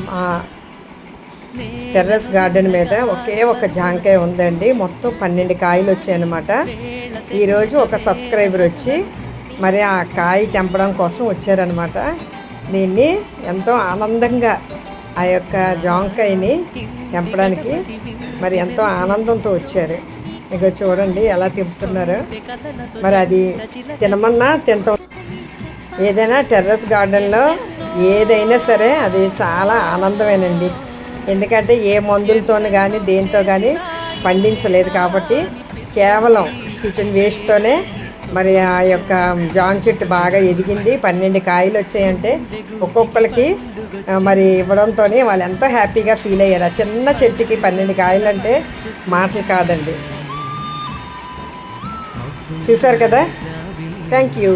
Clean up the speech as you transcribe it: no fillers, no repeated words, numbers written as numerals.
మా terrace garden మీద ఒకే ఒక జాంకాయ ఉందండి. మొత్తం 12 కాయలు వచ్చాయన్నమాట. ఈరోజు ఒక సబ్స్క్రైబర్ వచ్చి మరి ఆ కాయ తెంపడం కోసం వచ్చారనమాట. దీన్ని ఎంతో ఆనందంగా ఆ యొక్క జాంకాయని తెంపడానికి మరి ఎంతో ఆనందంతో వచ్చారు. ఇక చూడండి ఎలా తెంపుతున్నారో. మరి అది తినమన్నా తింటాం. ఏదైనా టెర్రస్ గార్డెన్లో ఏదైనా సరే అది చాలా ఆనందమేనండి. ఎందుకంటే ఏ మందులతోని కానీ దేంతో కానీ పండించలేదు కాబట్టి కేవలం కిచెన్ వేస్ట్తోనే మరి ఆ యొక్క జామ చెట్టు బాగా ఎదిగింది. 12 కాయలు వచ్చాయంటే ఒక్కొక్కరికి మరి ఇవ్వడంతో వాళ్ళు ఎంతో హ్యాపీగా ఫీల్ అయ్యారు. ఆ చిన్న చెట్టుకి 12 కాయలు అంటే మాటలు కాదండి. చూసారు కదా. Thank you.